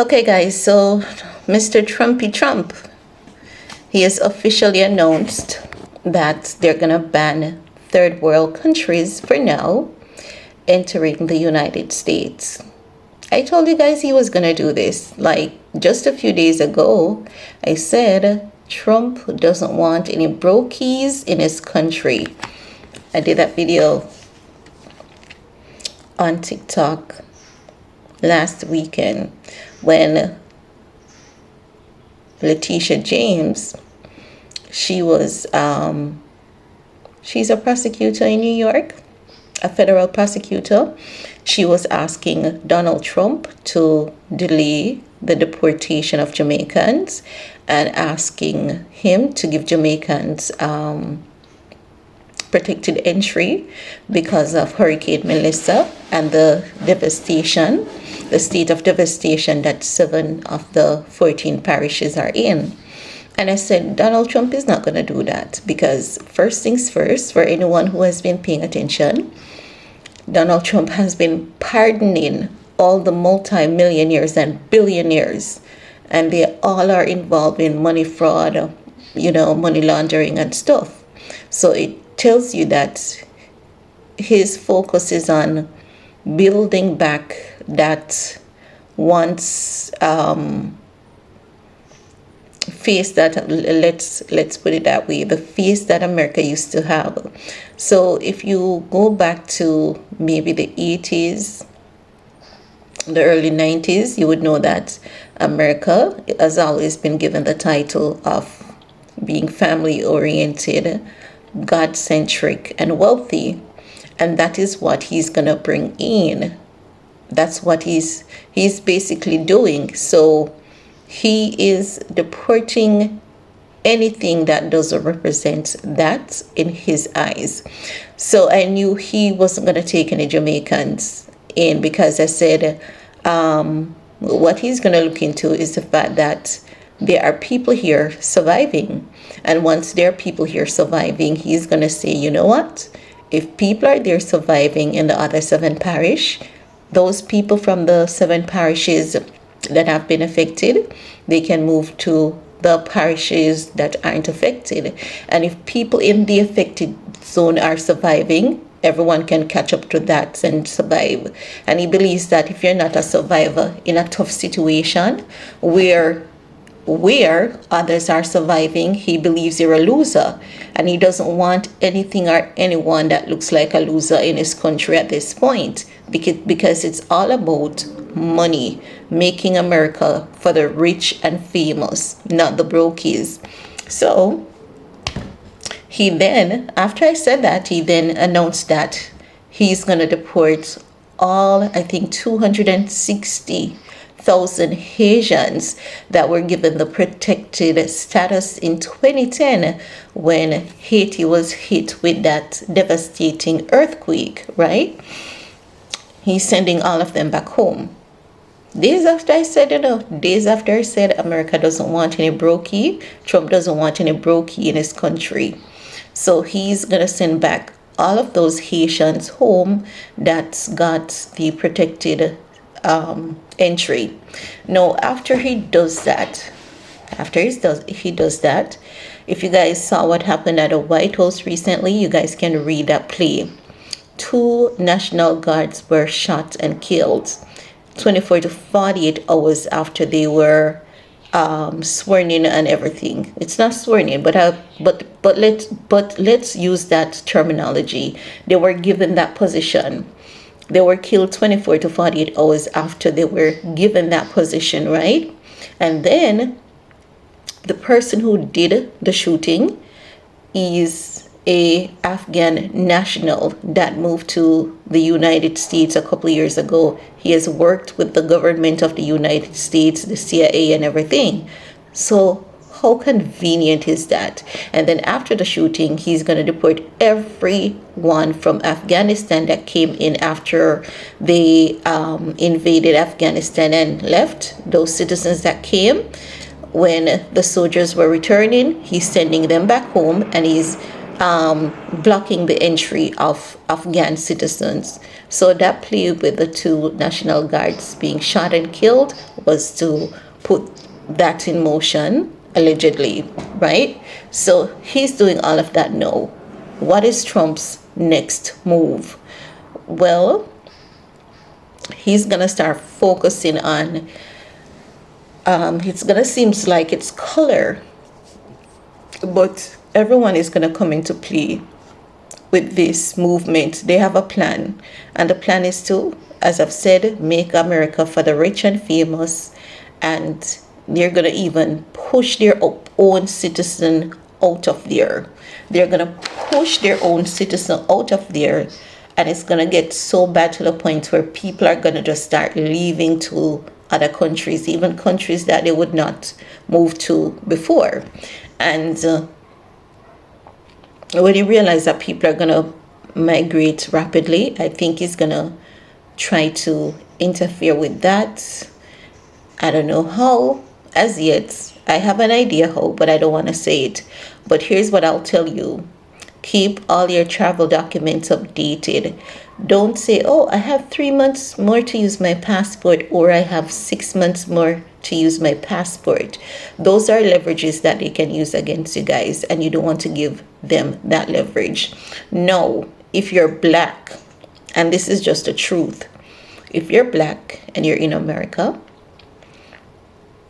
Okay, guys, so Mr. Trumpy Trump, he has officially announced that they're going to ban third world countries for now entering the United States. I told you guys he was going to do this. Like just a few days ago, I said Trump doesn't want any Brokees in his country. I did that video on TikTok last weekend when Letitia James, she's a prosecutor in New York, a federal prosecutor. She was asking Donald Trump to delay the deportation of Jamaicans and asking him to give Jamaicans protected entry because of Hurricane Melissa and the devastation, the state of devastation that 7 of the 14 parishes are in. And I said, Donald Trump is not going to do that because first things first, for anyone who has been paying attention, Donald Trump has been pardoning all the multi-millionaires and billionaires, and they all are involved in money fraud, money laundering and stuff. So it tells you that his focus is on building back that once face that, let's put it that way, the face that America used to have. So if you go back to maybe the 80s, the early 90s, you would know that America has always been given the title of being family oriented, God-centric and wealthy, and that is what he's gonna bring in. That's what he's basically doing. So he is deporting anything that doesn't represent that in his eyes. So I knew he wasn't going to take any Jamaicans in because I said what he's going to look into is the fact that there are people here surviving. And once there are people here surviving, he's going to say, you know what? If people are there surviving in the other 7 parish, those people from the 7 parishes that have been affected, they can move to the parishes that aren't affected. And if people in the affected zone are surviving, everyone can catch up to that and survive. And he believes that if you're not a survivor in a tough situation where others are surviving, he believes you're a loser, and he doesn't want anything or anyone that looks like a loser in his country at this point, because it's all about money, making America for the rich and famous, not the brokies. So he then, after I said that, he then announced that he's going to deport all, I think, 260,000 Haitians that were given the protected status in 2010 when Haiti was hit with that devastating earthquake, right? He's sending all of them back home. Days after I said America doesn't want any Brokee, Trump doesn't want any Brokee in his country. So he's going to send back all of those Haitians home that's got the protected entry. Now, after he does that, if you guys saw what happened at the White House recently, you guys can read that play. 2 National Guards were shot and killed 24 to 48 hours after they were sworn in and everything. It's not sworn in, but let's use that terminology. They were given that position. They were killed 24 to 48 hours after they were given that position, right? And then the person who did the shooting is a Afghan national that moved to the United States a couple of years ago. He has worked with the government of the United States, the CIA and everything. So how convenient is that? And then after the shooting, he's going to deport everyone from Afghanistan that came in after they invaded Afghanistan and left. Those citizens that came when the soldiers were returning, he's sending them back home, and he's blocking the entry of Afghan citizens. So that plea with the two National Guards being shot and killed was to put that in motion, allegedly, right? So he's doing all of that now. What is Trump's next move? Well, he's gonna start focusing on. It's gonna seem like it's color, but everyone is gonna come into play with this movement. They have a plan, and the plan is to, as I've said, make America for the rich and famous, and they're gonna even push their own citizen out of there. They're gonna push their own citizen out of there, and it's gonna get so bad to the point where people are gonna just start leaving to other countries, even countries that they would not move to before. And when he realizes that people are gonna migrate rapidly, I think he's gonna try to interfere with that. I don't know how as yet. I have an idea how, but I don't want to say it. But here's what I'll tell you. Keep all your travel documents updated. Don't say, oh, I have 3 months more to use my passport, or I have 6 months more to use my passport. Those are leverages that they can use against you guys, and you don't want to give them that leverage. No, if you're black, and this is just the truth, if you're black and you're in America,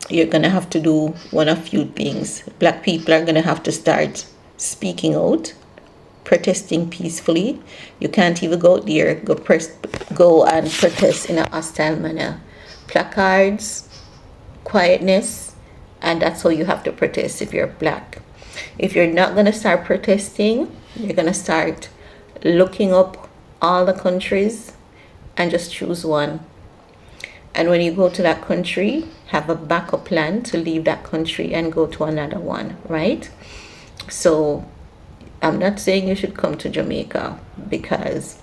you're going to have to do one of few things. Black people are going to have to start speaking out, protesting peacefully. You can't even go out there, go and protest in a hostile manner. Placards, quietness, and that's how you have to protest if you're black. If you're not going to start protesting, you're going to start looking up all the countries and just choose one. And when you go to that country, have a backup plan to leave that country and go to another one, right? So I'm not saying you should come to Jamaica, because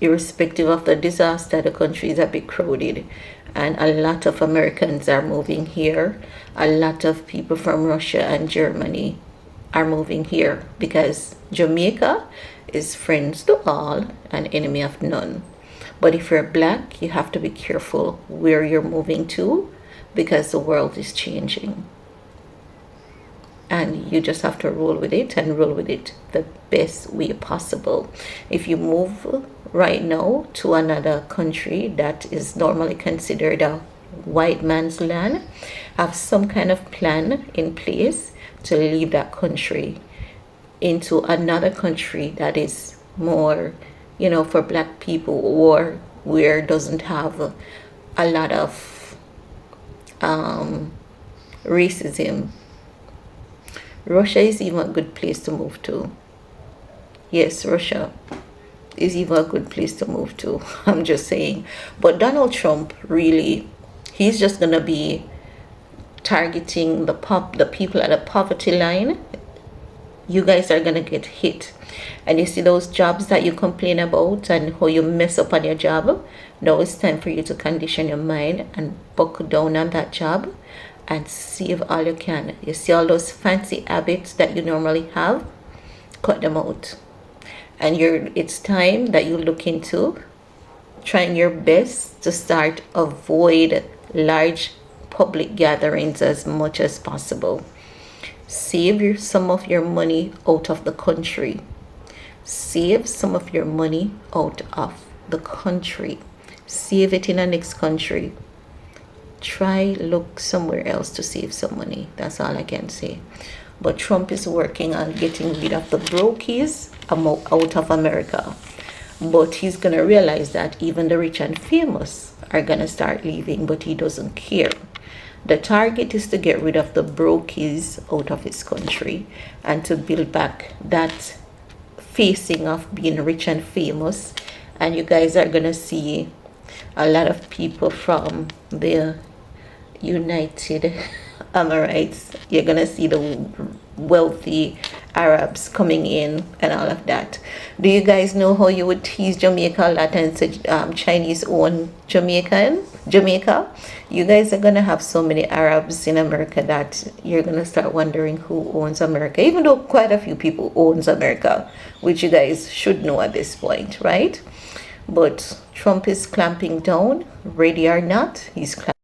irrespective of the disaster, the country is a bit crowded, and a lot of Americans are moving here. A lot of people from Russia and Germany are moving here, because Jamaica is friends to all and enemy of none. But if you're black, you have to be careful where you're moving to, because the world is changing. And you just have to roll with it, and roll with it the best way possible. If you move right now to another country that is normally considered a white man's land, have some kind of plan in place to leave that country into another country that is more, for black people, or where doesn't have a lot of racism. Russia is even a good place to move to. Yes, Russia is even a good place to move to. I'm just saying. But Donald Trump, really, he's just gonna be targeting the people at the poverty line. You guys are gonna get hit. And you see those jobs that you complain about and how you mess up on your job. Now it's time for you to condition your mind and buckle down on that job and save all you can. You see all those fancy habits that you normally have, cut them out. And it's time that you look into trying your best to start avoid large public gatherings as much as possible. Save some of your money out of the country. Save some of your money out of the country. Save it in the next country. Try look somewhere else to save some money. That's all I can say. But Trump is working on getting rid of the Brokees out of America. But he's going to realize that even the rich and famous are going to start leaving, but he doesn't care. The target is to get rid of the Brokees out of his country and to build back that facing of being rich and famous. And you guys are going to see a lot of people from the United Emirates. You're going to see the wealthy Arabs coming in and all of that. Do you guys know how you would tease Jamaica a lot and say Chinese own Jamaica? You guys are gonna have so many Arabs in America that you're gonna start wondering who owns America, even though quite a few people owns America, which you guys should know at this point, right? But Trump is clamping down, ready or not, he's clamping